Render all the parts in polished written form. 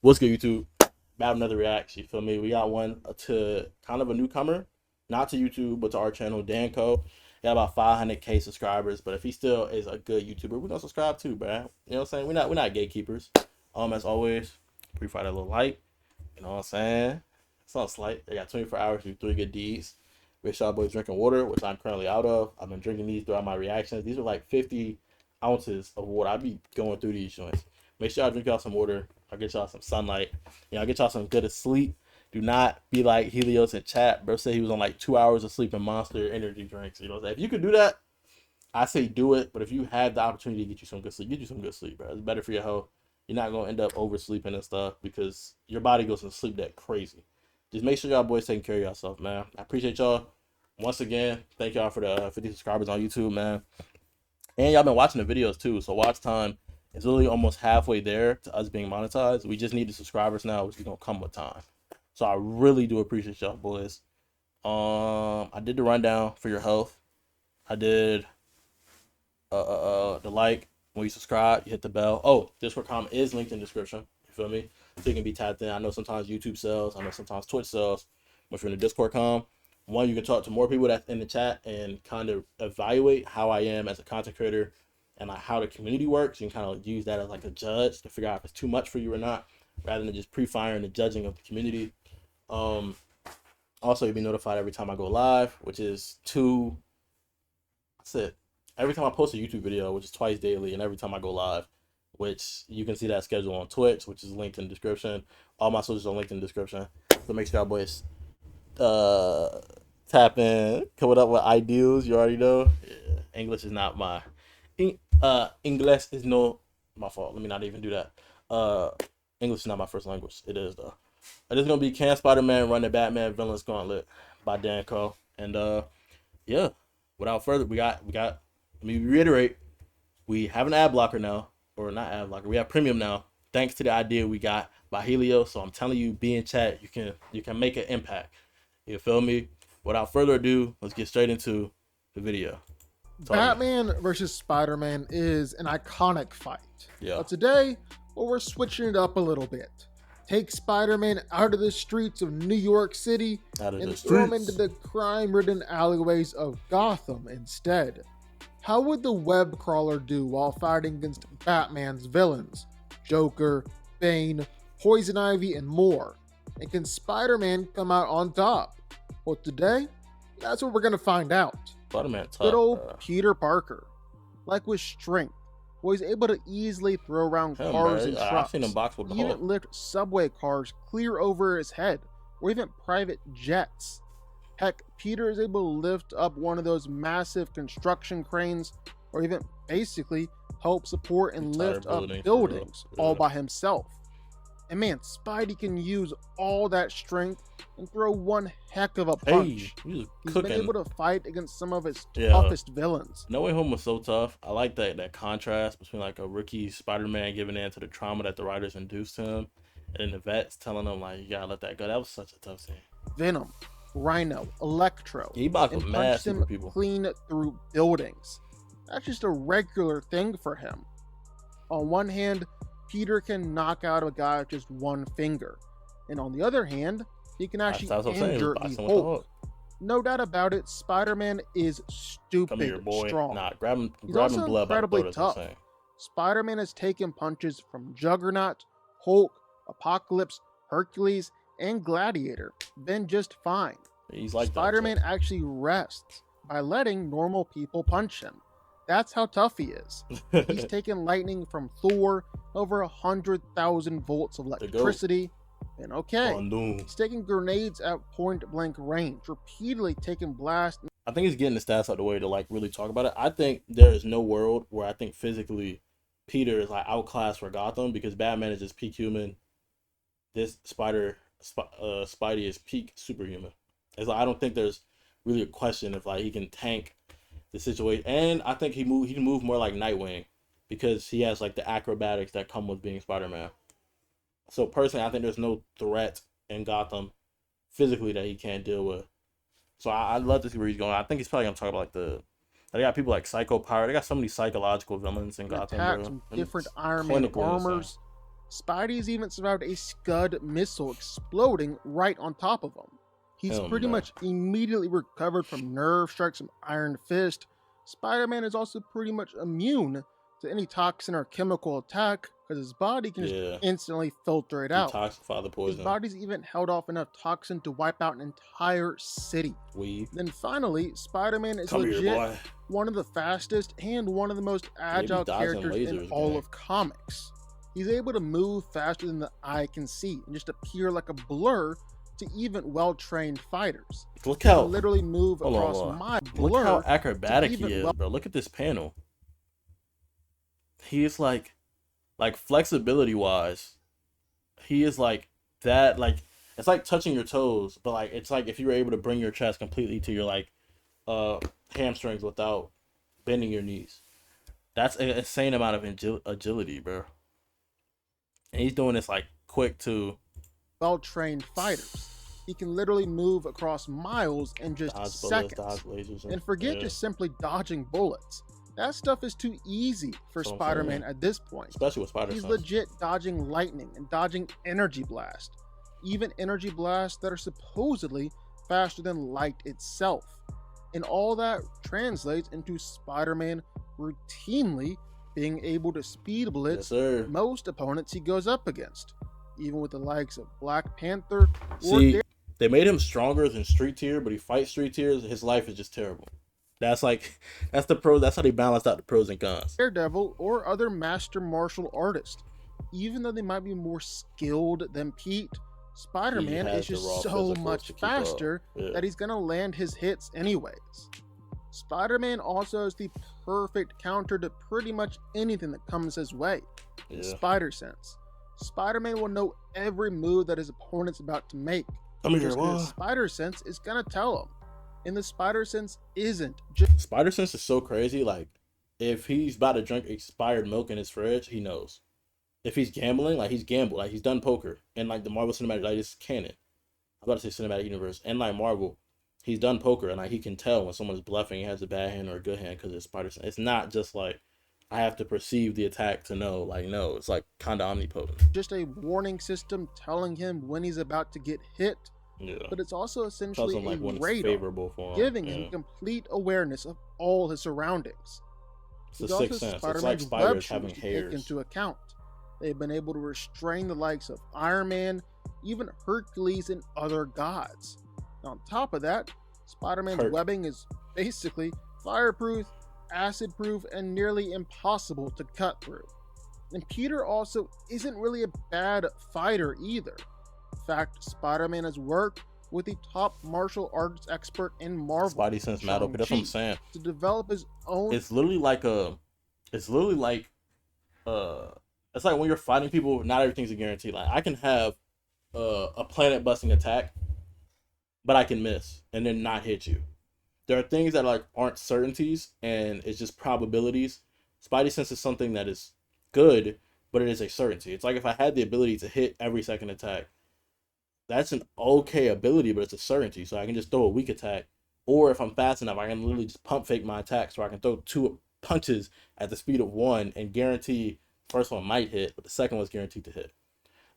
What's good, YouTube? About another reaction. You feel me? We got one to kind of a newcomer, not to YouTube, but to our channel, Danco. He got about 500K subscribers, but if he still is a good YouTuber, we're gonna subscribe too, bro. You know what I'm saying? We're not gatekeepers. As always, pre-fight a little light. You know what I'm saying? It's not slight. They got 24 hours to do 3 good deeds. Make sure boys drinking water, which I'm currently out of. I've been drinking these throughout my reactions. These are like 50 ounces of water. I be going through these joints. Make sure I drink y'all some water. I'll get y'all some sunlight. I'll get y'all some good sleep. Do not be like Helios in chat. Bro said he was on like 2 hours of sleep and Monster energy drinks. You know what I'm saying? If you could do that, I say do it. But if you have the opportunity to get you some good sleep, get you some good sleep, bro. It's better for your health. You're not gonna end up oversleeping and stuff because your body goes to sleep that crazy. Just make sure y'all boys taking care of yourself, man. I appreciate y'all. Once again, thank y'all for the 50 subscribers on YouTube, man. And y'all been watching the videos too. So watch time is literally almost halfway there to us being monetized. We just need the subscribers now, which is gonna come with time. So I really do appreciate y'all boys. I did the rundown for your health. I did the like. When you subscribe, you hit the bell. Oh, Discord comment is linked in the description. You feel me? So you can be tapped in. I know sometimes YouTube sells. I know sometimes Twitch sells. But if you're in the Discord one, you can talk to more people that's in the chat and kind of evaluate how I am as a content creator and like how the community works. You can kind of use that as like a judge to figure out if it's too much for you or not, rather than just pre-firing the judging of the community. Also, you'll be notified every time I go live, which is that's it. Every time I post a YouTube video, which is twice daily, and every time I go live, which you can see that schedule on Twitch, which is linked in the description. All my socials are linked in the description. So make sure y'all boys tap in, coming up with ideals. You already know. Yeah, English is not my English is no my fault. Let me not even do that. English is not my first language. It is though. It is gonna be Can Spider-Man Run the Batman Villains Gauntlet by Danco. And yeah. Without further, we got. Let me reiterate, we have an ad blocker now, or not ad blocker. We have premium now, thanks to the idea we got by Helio. So I'm telling you, be in chat. You can make an impact. You feel me? Without further ado, let's get straight into the video. Batman versus Spider-Man is an iconic fight. Yeah. But today, we're switching it up a little bit. Take Spider-Man out of the streets of New York City and throw him into the crime-ridden alleyways of Gotham instead. How would the web crawler do while fighting against Batman's villains? Joker, Bane, Poison Ivy, and more. And can Spider-Man come out on top? Well, today, that's what we're going to find out. Spider-Man tough, good old Peter Parker. Like with strength, he's able to easily throw around cars and trucks. I've seen him box with even lift subway cars clear over his head, or even private jets. Heck, Peter is able to lift up one of those massive construction cranes, or even basically help support and lift up buildings all by himself. And man, Spidey can use all that strength and throw one heck of a punch. He's been able to fight against some of his toughest villains. No Way Home was so tough. I like that contrast between like a rookie Spider-Man giving in to the trauma that the writers induced him, and then the vets telling him like, you gotta let that go. That was such a tough scene. Venom, Rhino, Electro, he boxed punched him clean through buildings. That's just a regular thing for him. On one hand, Peter can knock out a guy with just one finger, and on the other hand, he can actually injure the Hulk. No doubt about it, Spider-Man is stupid strong. Nah, grab him He's also incredibly tough. Spider-Man has taken punches from Juggernaut, Hulk, Apocalypse, Hercules, and Gladiator, then just fine. He's like Spider-Man actually rests by letting normal people punch him. That's how tough he is. He's taken lightning from Thor, over 100,000 volts of electricity, and he's taking grenades at point-blank range, repeatedly taking blasts. I think he's getting the stats out of the way to like really talk about it. I think there is no world where I think physically Peter is like outclassed for Gotham, because Batman is just peak human. This Spidey is peak superhuman. It's like, I don't think there's really a question if like he can tank the situation, and I think he can move more like Nightwing, because he has like the acrobatics that come with being Spider-Man. So personally, I think there's no threat in Gotham physically that he can't deal with. So I'd love to see where he's going. I think he's probably gonna talk about like they got people like Psycho Pirate. They got so many psychological villains in Gotham. Some different Iron Man armors. Spidey's even survived a Scud missile exploding right on top of him. He's pretty much immediately recovered from nerve strikes from Iron Fist. Spider-Man is also pretty much immune to any toxin or chemical attack because his body can just instantly filter it out. Detoxify the poison. His body's even held off enough toxin to wipe out an entire city. Then finally, Spider-Man is legit one of the fastest and one of the most agile characters in all of comics. He's able to move faster than the eye can see and just appear like a blur to even well-trained fighters. Look how literally move across my blur. Look how acrobatic he is, bro. Look at this panel. He is like flexibility wise, he is like that. Like it's like touching your toes, but like it's like if you were able to bring your chest completely to your like hamstrings without bending your knees. That's an insane amount of agility, bro. And he's doing this like quick too. Well-trained fighters. He can literally move across miles in just seconds. And forget just simply dodging bullets. That stuff is too easy for Spider-Man at this point. Especially with Spider-Man. He's legit dodging lightning and dodging energy blast. Even energy blasts that are supposedly faster than light itself. And all that translates into Spider-Man routinely being able to speed blitz most opponents he goes up against. Even with the likes of Black Panther. They made him stronger than Street Tier, but he fights Street Tiers. His life is just terrible. That's how they balanced out the pros and cons. Daredevil or other master martial artists. Even though they might be more skilled than Pete, Spider-Man is just so much faster that he's gonna land his hits anyways. Spider-Man also is the perfect counter to pretty much anything that comes his way. Spider Sense. Spider-Man will know every move that his opponent's about to make. His Spider Sense is gonna tell him. And the Spider Sense isn't just... Spider Sense is so crazy. Like, if he's about to drink expired milk in his fridge, he knows. If he's gambling, like he's gambled, like he's done poker. And like the Marvel Cinematic, like it's canon. I'm about to say Cinematic Universe. And like Marvel, he's done poker and like he can tell when someone's bluffing, he has a bad hand or a good hand because it's Spider Sense. It's not just like I have to perceive the attack to know. Like, no, it's like kind of omnipotent. Just a warning system telling him when he's about to get hit. But it's also essentially a radar, giving him complete awareness of all his surroundings. It's a sixth sense. It's like spiders having hairs. Take into account. They've been able to restrain the likes of Iron Man, even Hercules, and other gods. On top of that, Spider-Man's webbing is basically fireproof, acid-proof, and nearly impossible to cut through. And Peter also isn't really a bad fighter either. In fact, Spider-Man has worked with the top martial arts expert in Marvel, Spidey Sense Matter, but that's what I'm saying. To develop his own. It's literally like it's like when you're fighting people, not everything's a guarantee. Like I can have a planet busting attack, but I can miss and then not hit you. There are things that like aren't certainties and it's just probabilities. Spidey Sense is something that is good, but it is a certainty. It's like if I had the ability to hit every second attack, that's an okay ability, but it's a certainty. So I can just throw a weak attack, or if I'm fast enough, I can literally just pump fake my attack so I can throw 2 punches at the speed of 1 and guarantee the first one might hit, but the second one's guaranteed to hit.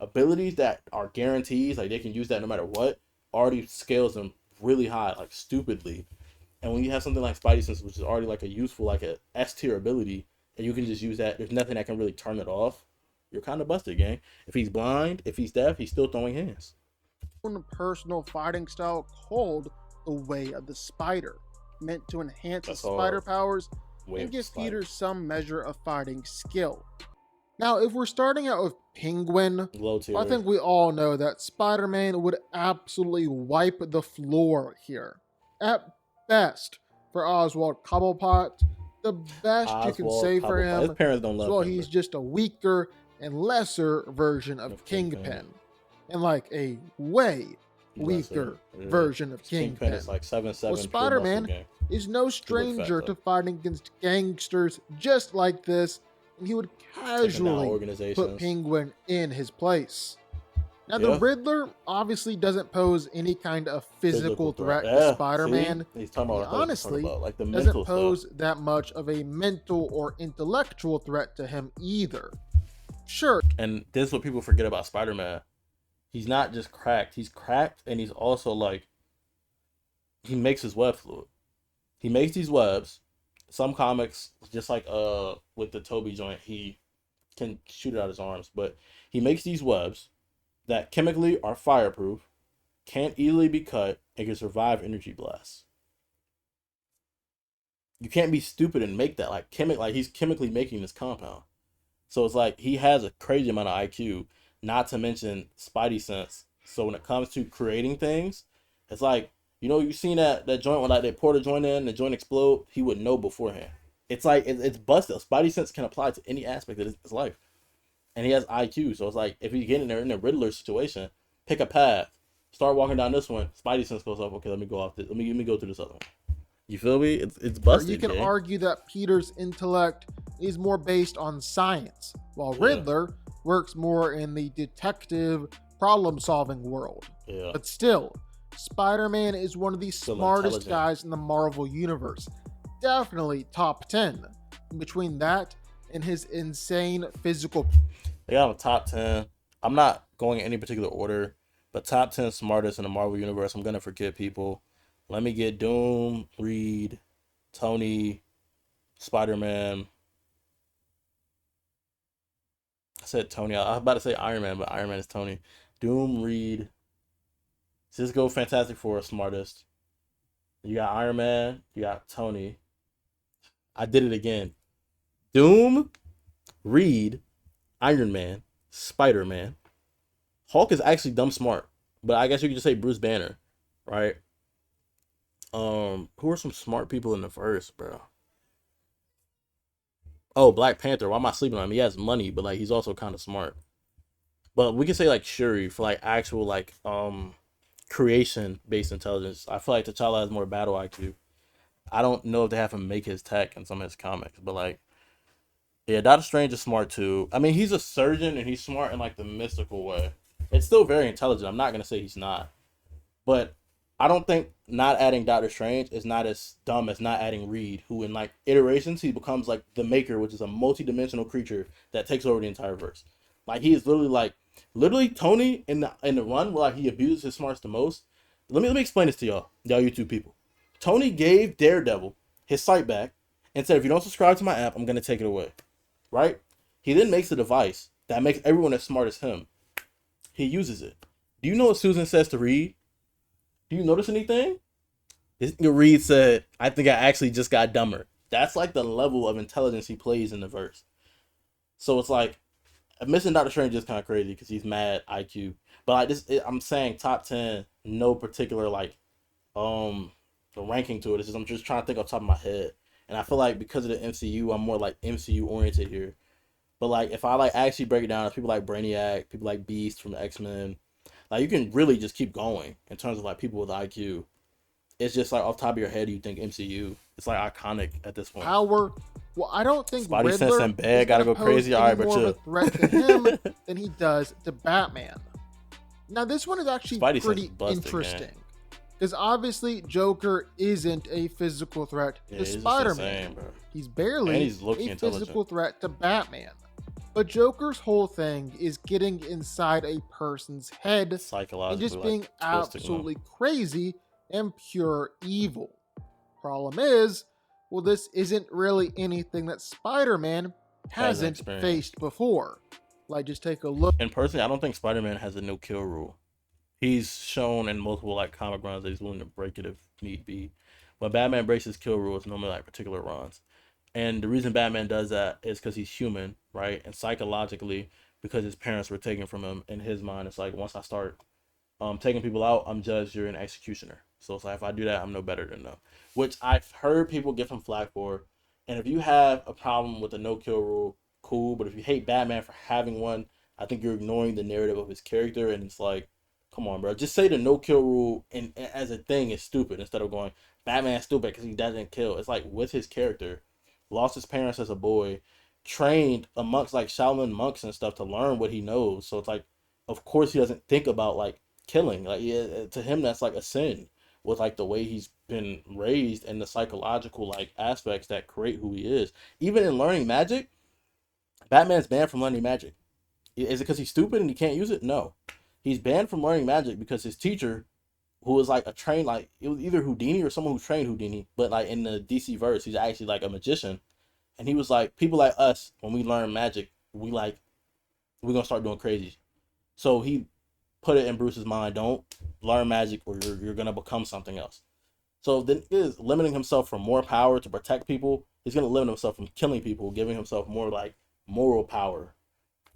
Abilities that are guarantees, like they can use that no matter what, already scales them really high, like stupidly. And when you have something like Spidey Sense, which is already like a useful, like a S tier ability, and you can just use that, there's nothing that can really turn it off, you're kind of busted, gang. If he's blind, if he's deaf, he's still throwing hands. Personal fighting style called the Way of the Spider, meant to enhance his spider powers and give Peter some measure of fighting skill. Now, if we're starting out with Penguin, I think we all know that Spider-Man would absolutely wipe the floor here. At best, for Oswald Cobblepot, the best you can say for him, his parents don't love him, he's just a weaker and lesser version of Kingpin. And like a way weaker version of Kingpin. Is like 7'7". Well, Spider-Man is no stranger to fighting against gangsters just like this, and he would casually put Penguin in his place. Now, the Riddler obviously doesn't pose any kind of physical threat to Spider-Man. He's talking about he honestly like the doesn't pose that much of a mental or intellectual threat to him either. Sure. And this is what people forget about Spider-Man. He's not just cracked. He's cracked, and he's also like he makes his web fluid. He makes these webs. Some comics, just like with the Toby joint, he can shoot it out his arms, but he makes these webs that chemically are fireproof, can't easily be cut, and can survive energy blasts. You can't be stupid and make that like he's chemically making this compound. So it's like he has a crazy amount of IQ, not to mention Spidey sense. So when it comes to creating things, it's like, you've seen that joint when like they pour the joint in, the joint explode, he would know beforehand. It's like it's busted. Spidey sense can apply to any aspect of his life. And he has IQ. So it's like if you get in there in a Riddler situation, pick a path. Start walking down this one, Spidey sense goes up, okay, let me go off this. Let me go through this other one. You feel me? It's busted. You can argue that Peter's intellect is more based on science, while Riddler works more in the detective problem-solving world. Yeah. But still, Spider-Man is one of the smartest guys in the Marvel Universe. Definitely top 10. Between that and his insane physical... They got him top 10. I'm not going in any particular order, but top 10 smartest in the Marvel Universe. I'm going to forget people. Let me get Doom, Reed, Tony, Spider-Man. I said Tony. I was about to say Iron Man, but Iron Man is Tony. Doom, Reed, Cisco, Fantastic Four, smartest. You got Iron Man. You got Tony. I did it again. Doom, Reed, Iron Man, Spider-Man. Hulk is actually dumb smart, but I guess you could just say Bruce Banner, right? Who are some smart people in the first, bro? Oh, Black Panther. Why am I sleeping on him? He has money, but like he's also kind of smart. But we could say like Shuri for like actual like creation based intelligence. I feel like T'Challa has more battle IQ. I don't know if they have him make his tech in some of his comics, but like, yeah, Doctor Strange is smart too. I mean, he's a surgeon and he's smart in like the mystical way. It's still very intelligent. I'm not gonna say he's not, but I don't think not adding Doctor Strange is not as dumb as not adding Reed, who in like iterations he becomes like the Maker, which is a multi-dimensional creature that takes over the entire verse. Like he is literally Tony in the run where like he abuses his smarts the most. Let me explain this to y'all YouTube people. Tony gave Daredevil his sight back and said, if you don't subscribe to my app, I'm gonna take it away. Right? He then makes a device that makes everyone as smart as him. He uses it. Do you know what Susan says to Reed? Do you notice anything? Reed said, I think I actually just got dumber. That's like the level of intelligence he plays in the verse. So it's like, missing Doctor Strange is kind of crazy because he's mad IQ. But like this, I'm saying top 10, no particular like ranking to it. It's just, I'm just trying to think off the top of my head. And I feel like because of the MCU, I'm more like MCU oriented here. But like if I like actually break it down, people like Brainiac, people like Beast from the X-Men, like you can really just keep going in terms of like people with IQ. It's just like off the top of your head, you think MCU. It's like iconic at this point. Power. Well, I don't think Spidey Riddler sense and bad gotta go crazy. All right, but more of a threat to him than he does to Batman. Now, this one is actually Spidey pretty interesting because obviously Joker isn't a physical threat to Spider-Man. He's barely a physical threat to Batman. But Joker's whole thing is getting inside a person's head and just being absolutely crazy and pure evil. Problem is, well, this isn't really anything that Spider-Man hasn't faced before. Like, just take a look. And personally, I don't think Spider-Man has a no-kill rule. He's shown in multiple like comic runs that he's willing to break it if need be. When Batman breaks his kill rule, it's normally like particular runs. And the reason Batman does that is because he's human, right? And psychologically, because his parents were taken from him, in his mind, it's like once I start taking people out, I'm judged, you're an executioner. So it's like if I do that, I'm no better than them. Which I've heard people give him flack for. And if you have a problem with the no-kill rule, cool. But if you hate Batman for having one, I think you're ignoring the narrative of his character. And it's like, come on, bro. Just say the no-kill rule and as a thing is stupid instead of going, Batman's stupid because he doesn't kill. It's like with his character, lost his parents as a boy, trained amongst like Shaolin monks and stuff to learn what he knows. So it's like, of course he doesn't think about like killing. Like to him that's like a sin with like the way he's been raised and the psychological like aspects that create who he is. Even in learning magic, Batman's banned from learning magic. Is it because he's stupid and he can't use it? No. He's banned from learning magic because his teacher, who was like a trained, like it was either Houdini or someone who trained Houdini, but like in the DC verse, he's actually like a magician. And he was like, people like us, when we learn magic, we're gonna start doing crazy. So he put it in Bruce's mind, don't learn magic or you're gonna become something else. So then is limiting himself from more power to protect people. He's gonna limit himself from killing people, giving himself more like moral power.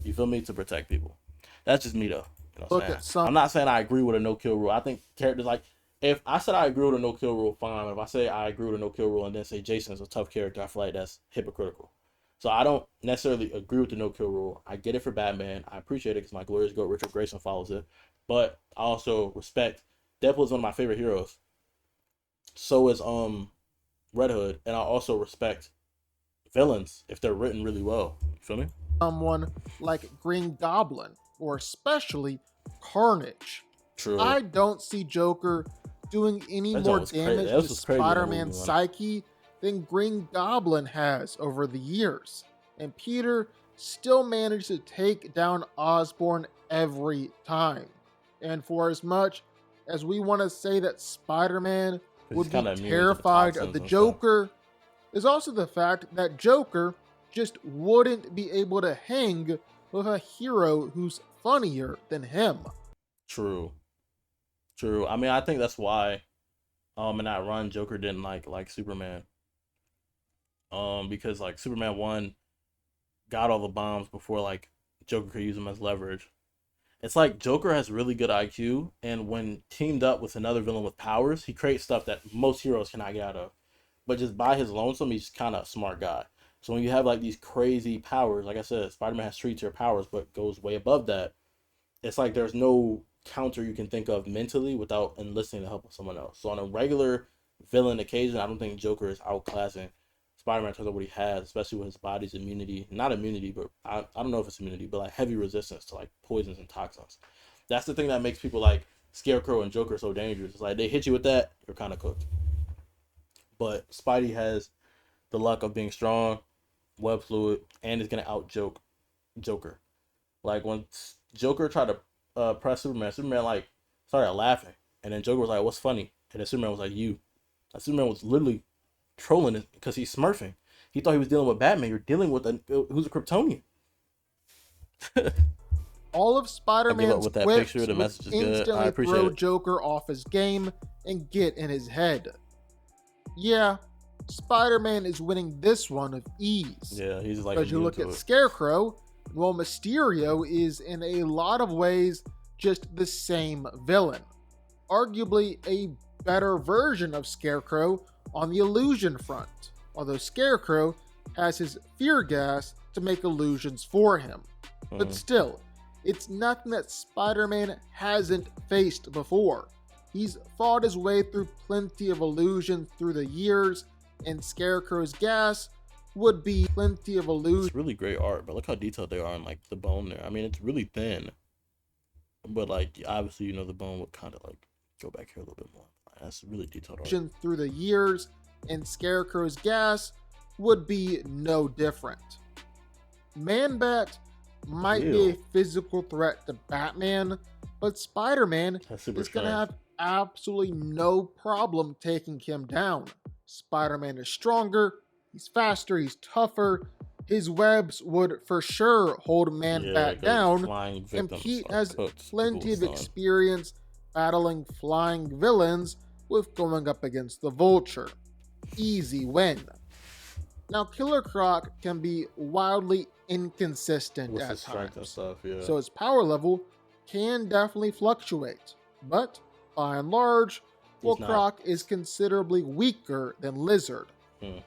You feel me? To protect people. That's just me though. You know what I'm saying? I'm not saying I agree with a no kill rule. I think characters like if I said I agree with a no kill rule, fine. If I say I agree with a no kill rule and then say Jason is a tough character, I feel like that's hypocritical. So I don't necessarily agree with the no kill rule. I get it for Batman. I appreciate it because my glorious goat Richard Grayson follows it. But I also respect Deadpool is one of my favorite heroes. So is Red Hood, and I also respect villains if they're written really well. You feel me? Someone like Green Goblin or especially Carnage. True. I don't see Joker doing any more damage to Spider-Man's psyche than Green Goblin has over the years. And Peter still managed to take down Osborn every time. And for as much as we want to say that Spider-Man would be terrified of the Joker, there's also the fact that Joker just wouldn't be able to hang with a hero who's funnier than him. True. I mean, I think that's why in that run Joker didn't like Superman. Because like Superman 1 got all the bombs before like Joker could use them as leverage. It's like Joker has really good IQ, and when teamed up with another villain with powers, he creates stuff that most heroes cannot get out of. But just by his lonesome, he's kind of a smart guy. So when you have like these crazy powers, like I said, Spider-Man has 3-tier powers, but goes way above that. It's like there's no counter you can think of mentally without enlisting the help of someone else. So on a regular villain occasion, I don't think Joker is outclassing Spider-Man in terms of what he has, especially with his body's immunity. Not immunity, but I don't know if it's immunity, but like heavy resistance to like poisons and toxins. That's the thing that makes people like Scarecrow and Joker so dangerous. It's like they hit you with that, you're kind of cooked. But Spidey has the luck of being strong, web fluid, and is gonna out joke Joker. Like when Joker tried to press Superman like started laughing, and then Joker was like, "What's funny?" And then Superman was like, "You." Like, Superman was literally trolling it because he's smurfing. He thought he was dealing with Batman. You're dealing with who's a Kryptonian. All of Spider-Man's quips would instantly throw Joker off his game and get in his head. Yeah, Spider-Man is winning this one with ease. Yeah, he's like. Because you look at Scarecrow, well, Mysterio is in a lot of ways just the same villain. Arguably a better version of Scarecrow on the illusion front, although Scarecrow has his fear gas to make illusions for him. But still, it's nothing that Spider-Man hasn't faced before. He's fought his way through plenty of illusions through the years, and Scarecrow's gas would be plenty of illusions. It's really great art, but look how detailed they are on like the bone there. I mean, it's really thin, but like obviously the bone would kind of like go back here a little bit more. That's really detailed art. Through the years, and Scarecrow's gas would be no different. Man-Bat might be a physical threat to Batman, but Spider-Man is going to have absolutely no problem taking him down. Spider-Man is stronger, he's faster, he's tougher. His webs would for sure hold Man-Bat down, and Pete has plenty of experience battling flying villains with going up against the Vulture. Easy win. Now, Killer Croc can be wildly inconsistent at times, so his power level can definitely fluctuate. But by and large, Croc is considerably weaker than Lizard.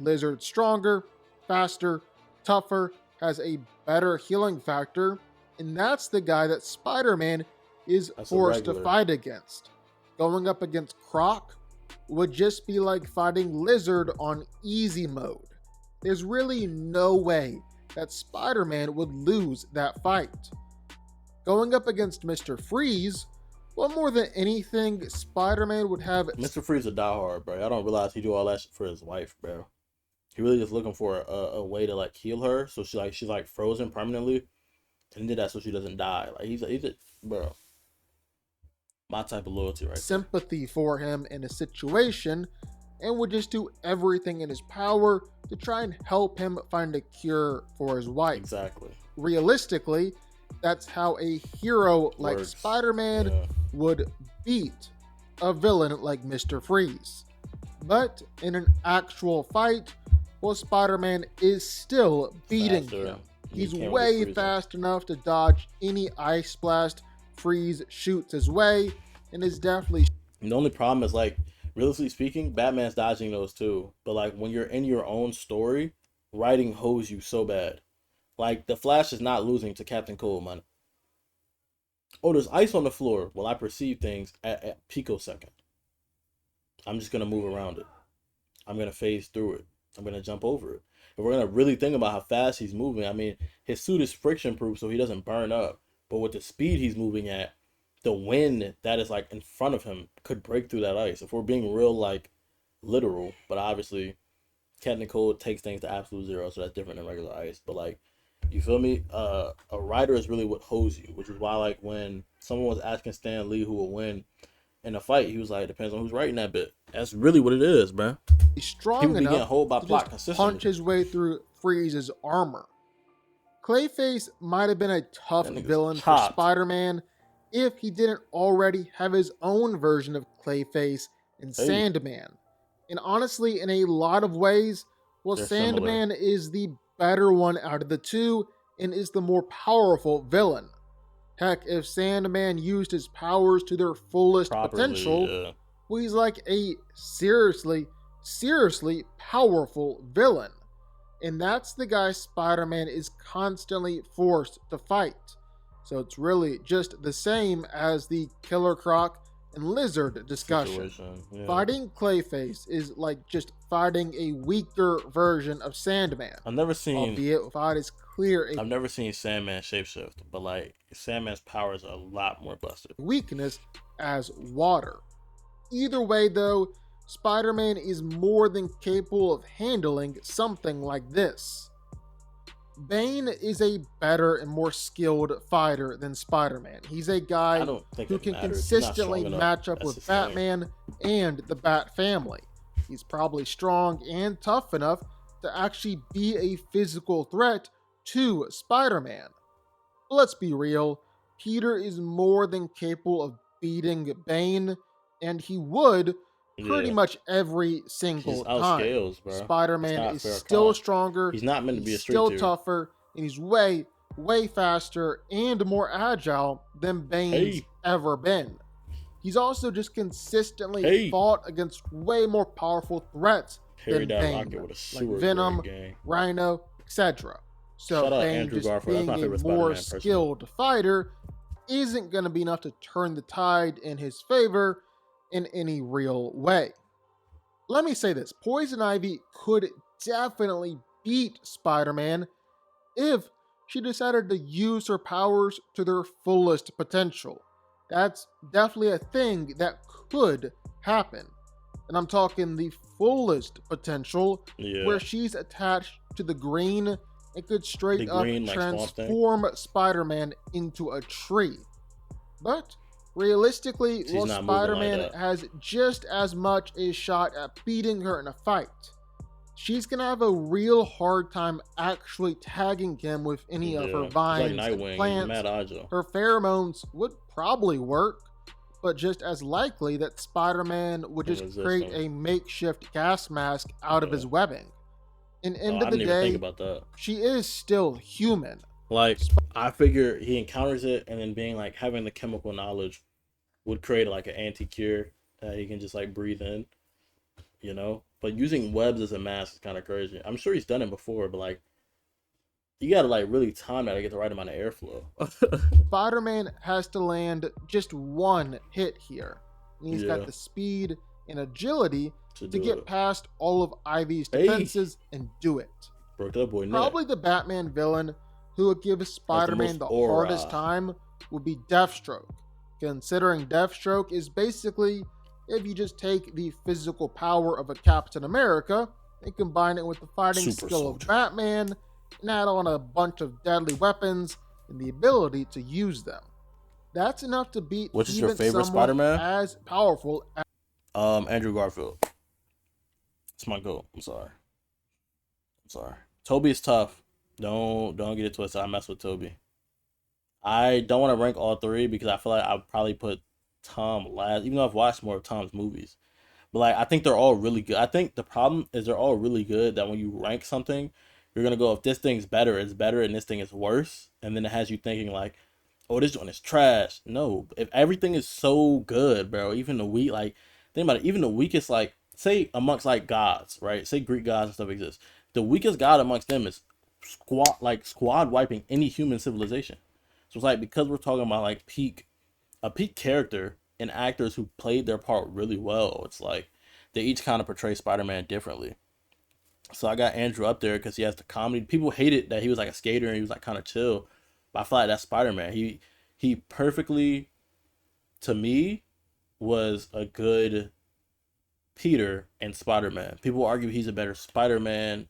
Lizard's stronger, faster, tougher, has a better healing factor, and that's the guy that Spider-Man is forced to fight against. Going up against Croc would just be like fighting Lizard on easy mode. There's really no way that Spider-Man would lose that fight. Going up against Mr. Freeze, well, more than anything, Spider-Man would have... Mr. Freeze a diehard, bro. I don't realize he do all that shit for his wife, bro. He really just looking for a way to like heal her, so she's like frozen permanently, and did that so she doesn't die. Like he's a bro, my type of loyalty right there. Sympathy for him in a situation and would just do everything in his power to try and help him find a cure for his wife. Exactly. Realistically, that's how a hero like Spider-Man would beat a villain like Mr. Freeze. But in an actual fight, well, Spider-Man is still beating him. He's way fast enough to dodge any ice blast Freeze shoots his way, and is definitely... The only problem is, like, realistically speaking, Batman's dodging those too. But, like, when you're in your own story, writing hoes you so bad. Like, the Flash is not losing to Captain Cold, man. Oh, there's ice on the floor. Well, I perceive things at picosecond. I'm just going to move around it. I'm going to phase through it. I'm going to jump over it. If we're going to really think about how fast he's moving, I mean, his suit is friction proof so he doesn't burn up. But with the speed he's moving at, the wind that is like in front of him could break through that ice. If we're being real, like, literal, but obviously Captain Cold takes things to absolute zero, so that's different than regular ice. But, like, you feel me? A writer is really what holds you, which is why, like, when someone was asking Stan Lee who will win in a fight, he was like, it depends on who's writing that bit. That's really what it is, bro. He's strong enough to just punch his way through Freeze's armor. Clayface might have been a tough villain for Spider-Man if he didn't already have his own version of Clayface in Sandman. And honestly, in a lot of ways, well, Sandman is the better one out of the two and is the more powerful villain. Heck, if Sandman used his powers to their fullest potential, well, he's like a seriously powerful villain. And that's the guy Spider-Man is constantly forced to fight. So it's really just the same as the Killer Croc and Lizard discussion. Fighting Clayface is like just fighting a weaker version of Sandman. I've never seen, albeit without as clear I've never seen Sandman shapeshift, but like Sandman's powers are a lot more busted. Weakness as water. Either way though, Spider-Man is more than capable of handling something like this. Bane is a better and more skilled fighter than Spider-Man. He's a guy who can consistently match up with Batman and the Bat family. He's probably strong and tough enough to actually be a physical threat to Spider-Man. But let's be real, Peter is more than capable of beating Bane, and he would pretty much every single time. Spider-Man is still stronger. He's not meant to be a street still tougher, and he's way faster and more agile than Bane's ever been. He's also just consistently fought against way more powerful threats than Bane, like Venom, Rhino, etc. So Bane just being a more skilled fighter isn't going to be enough to turn the tide in his favor in any real way. Let me say this, Poison Ivy could definitely beat Spider-Man if she decided to use her powers to their fullest potential. That's definitely a thing that could happen. And I'm talking the fullest potential, where she's attached to the green and could straight up transform Spider-Man into a tree. But realistically, well, Spider-Man has just as much a shot at beating her in a fight. She's going to have a real hard time actually tagging him with any of her vines and plants. Her pheromones would probably work, but just as likely that Spider-Man would just create a makeshift gas mask out of his webbing. And end of the day, she is still human. Like, I figure he encounters it, and then being like having the chemical knowledge would create like an anti-cure that he can just like breathe in, you know. But using webs as a mask is kind of crazy. I'm sure he's done it before, but like you gotta like really time that to get the right amount of airflow. Spider-Man has to land just one hit here, and he's got the speed and agility to get past all of Ivy's defenses and do it. Broke that boy Probably the Batman villain who would give Spider-Man the hardest time would be Deathstroke, considering Deathstroke is basically if you just take the physical power of a Captain America and combine it with the fighting skill of Batman and add on a bunch of deadly weapons and the ability to use them. That's enough to beat Which is your even favorite someone Spider-Man? as powerful as. Andrew Garfield. It's my goal. I'm sorry. I'm sorry. Toby is tough. Don't get it twisted. I mess with Toby. I don't want to rank all three because I feel like I'd probably put Tom last, even though I've watched more of Tom's movies. But like I think they're all really good. I think the problem is they're all really good that when you rank something, you're gonna go if this thing's better, it's better, and this thing is worse, and then it has you thinking like, oh, this one is trash. No, if everything is so good, bro, even the weak like think about it, even the weakest like say amongst like gods, right? Say Greek gods and stuff exist. The weakest god amongst them is squad wiping any human civilization. So it's like because we're talking about like peak character and actors who played their part really well. It's like they each kind of portray Spider-Man differently. So I got Andrew up there because he has the comedy. People hated that he was like a skater and he was like kind of chill, but I feel like that's Spider-Man. He perfectly to me was a good Peter and Spider-Man. People argue he's a better Spider-Man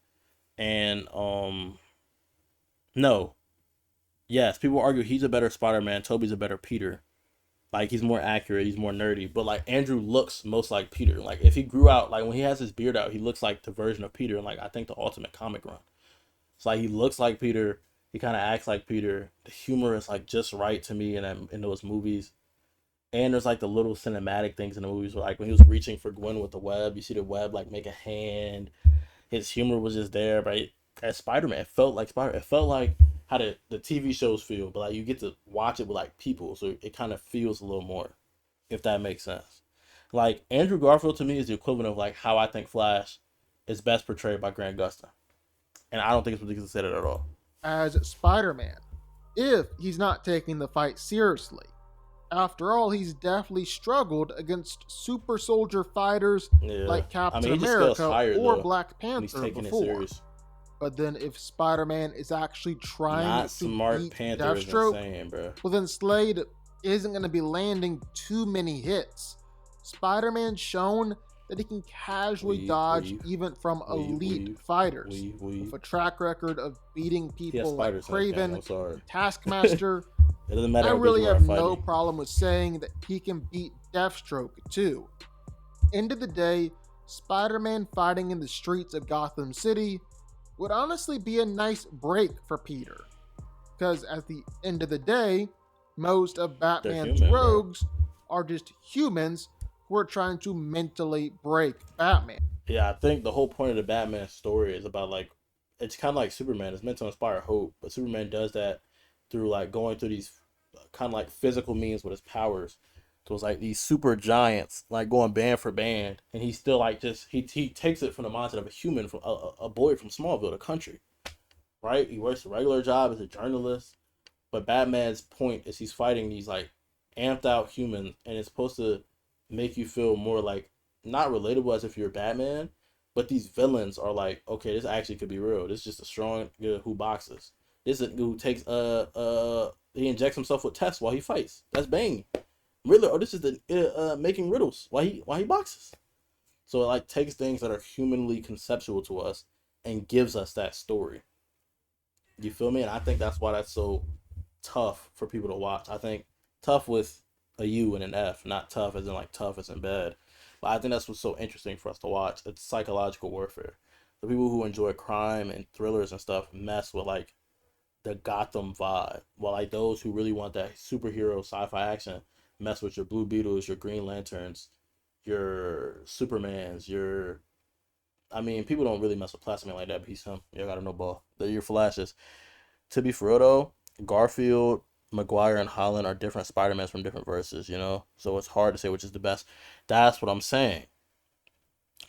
and no. Yes, people argue he's a better Spider-Man, Toby's a better Peter. Like he's more accurate, he's more nerdy. But like Andrew looks most like Peter. Like if he grew out, like when he has his beard out, he looks like the version of Peter. And like I think the ultimate comic run. It's like he looks like Peter. He kind of acts like Peter. The humor is like just right to me in those movies. And there's like the little cinematic things in the movies, where, like when he was reaching for Gwen with the web, you see the web like make a hand. His humor was just there, right? As Spider Man, it felt like Spider. It felt like how the TV shows feel, but like you get to watch it with like people, so it kind of feels a little more, if that makes sense. Like Andrew Garfield to me is the equivalent of like how I think Flash is best portrayed by Grant Gustin, and I don't think it's ridiculous to say that at all. As Spider-Man, if he's not taking the fight seriously. After all, he's definitely struggled against super soldier fighters Yeah, like I Captain mean he just feels America tired or though Black when he's Panther taking it before. serious. But then if Spider-Man is actually trying Not to smart beat Panther is Deathstroke, insane, bro. well then Slade isn't going to be landing too many hits. Spider-Man's shown that he can casually dodge even from elite fighters. With a track record of beating He has people like spider sense, gang. Craven I'm sorry. and Taskmaster, It doesn't matter I how good really you are have at no fighting. problem with saying that he can beat Deathstroke too. End of the day, Spider-Man fighting in the streets of Gotham City would honestly be a nice break for Peter. Because at the end of the day, most of They're Batman's human, bro. rogues are just humans who are trying to mentally break Batman. Yeah, I think the whole point of the Batman story is about like it's kind of like Superman. It's meant to inspire hope, but Superman does that through like going through these kind of like physical means with his powers. So it's like these super giants like going band for band, and he's still like just he takes it from the mindset of a human from a boy from Smallville, a country, right? He works a regular job as a journalist, but Batman's point is he's fighting these like amped out humans, and it's supposed to make you feel more like not relatable as if you're Batman, but these villains are like, okay, this actually could be real. This is just a strong who boxes. This is who takes he injects himself with tests while he fights. That's Bane. Riddler. Oh, this is the making riddles while he boxes. So it like takes things that are humanly conceptual to us and gives us that story. You feel me? And I think that's why that's so tough for people to watch. I think tough with a U and an F, not tough as in like tough as in bad. But I think that's what's so interesting for us to watch. It's psychological warfare. The people who enjoy crime and thrillers and stuff mess with like the Gotham vibe, while like those who really want that superhero sci-fi action mess with your Blue Beetles, your Green Lanterns, your Supermans, your I mean, people don't really mess with Plastic Man like that, but he's him. You gotta know ball. They're your flashes. To be for real though, Garfield, Maguire, and Holland are different Spider-Mans from different verses, you know? So it's hard to say which is the best. That's what I'm saying.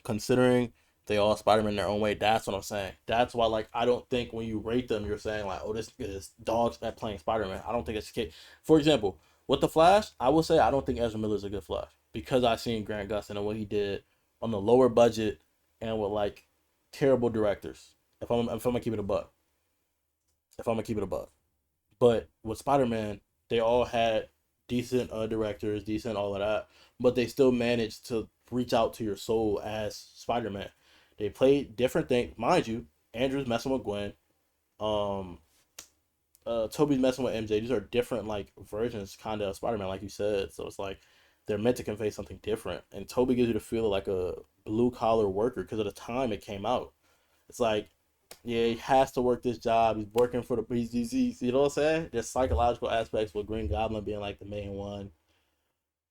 Considering they all Spider-Man in their own way, that's what I'm saying. That's why, like, I don't think when you rate them, you're saying, like, oh, this is dogs at playing Spider-Man. I don't think it's the case. For example, with The Flash, I will say I don't think Ezra Miller's a good Flash because I seen Grant Gustin and what he did on the lower budget and with, like, terrible directors. If I'm gonna keep it a buck. If I'm gonna keep it a buck. But with Spider Man, they all had decent directors, decent all of that, but they still managed to reach out to your soul as Spider Man. They played different things, mind you. Andrew's messing with Gwen. Um, Toby's messing with MJ. These are different like versions, kind of Spider-Man, like you said. So it's like they're meant to convey something different. And Toby gives you the feel of like a blue collar worker because of the time it came out. It's like, yeah, he has to work this job. He's working for the he's you know what I'm saying? There's psychological aspects with Green Goblin being like the main one.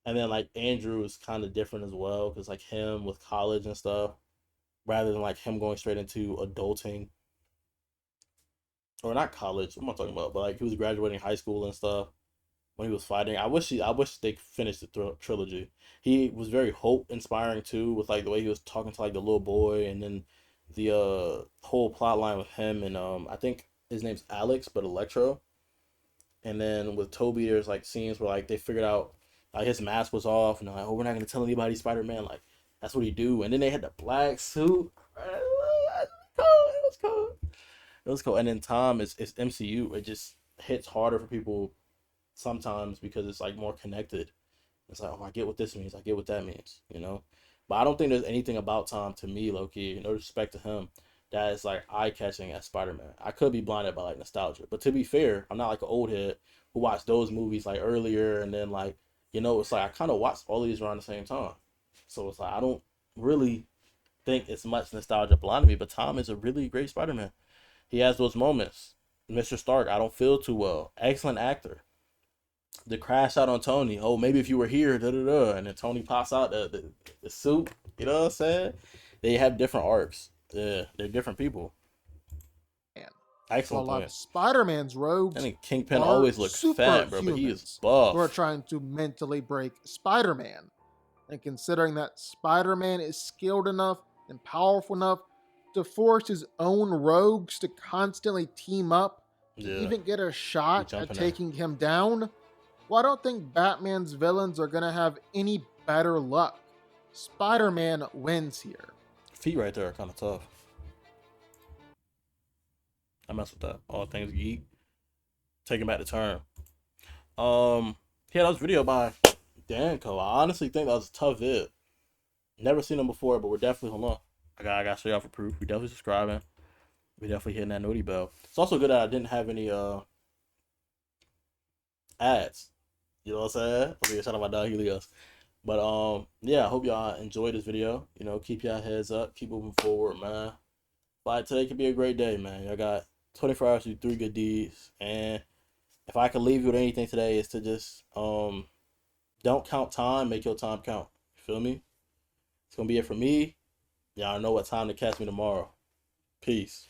And then like Andrew is kind of different as well because like him with college and stuff, rather than like him going straight into adulting or not college. What am I talking about? But like he was graduating high school and stuff when he was fighting. I wish they finished the trilogy. He was very hope inspiring too, with like the way he was talking to like the little boy, and then the whole plot line with him and I think his name's Alex, but Electro. And then with Toby, there's like scenes where like they figured out like his mask was off, and they're like, oh, we're not gonna tell anybody Spider Man. Like that's what he do. And then they had the black suit. It was cool. It was cool. And then Tom is MCU. It just hits harder for people sometimes because it's like more connected. It's like, oh, I get what this means. I get what that means, you know? But I don't think there's anything about Tom to me, low key, no respect to him, that is like eye catching as Spider Man. I could be blinded by like nostalgia. But to be fair, I'm not like an old head who watched those movies like earlier and then like, it's like I kind of watched all of these around the same time. So it's like I don't really think it's much nostalgia blinded me, but Tom is a really great Spider Man. He has those moments. Mr. Stark, I don't feel too well. Excellent actor. The crash out on Tony. Oh, maybe if you were here, da da da, and then Tony pops out the suit. You know what I'm saying? They have different arcs. Yeah, they're different people. Man. While Excellent a lot of point. Spider-Man's I rogues think Kingpin are always looks fat, bro, but he is superhumans who are buff. trying to mentally break Spider-Man. And considering that Spider-Man is skilled enough and powerful enough to force his own rogues to constantly team up to Yeah, even get a he shot at jumping there. taking him down, well, I don't think Batman's villains are going to have any better luck. Spider-Man wins here. Feet right there are kind of tough. I mess with that. All things geek. Taking back the turn. Yeah, that was video by Danco. I honestly think that was a tough vid. Never seen them before, but we're definitely hold on. I got to show y'all for proof. We definitely subscribing. We definitely hitting that noti bell. It's also good that I didn't have any ads. You know what I'm saying? I'm gonna shout out my dog Helios. But yeah, I hope y'all enjoyed this video. Keep y'all heads up, keep moving forward, man. But today could be a great day, man. I got 24 hours to do 3 good deeds. And if I could leave you with anything today, is to just don't count time, make your time count. You feel me? It's gonna be it for me. Y'all know what time to catch me tomorrow. Peace.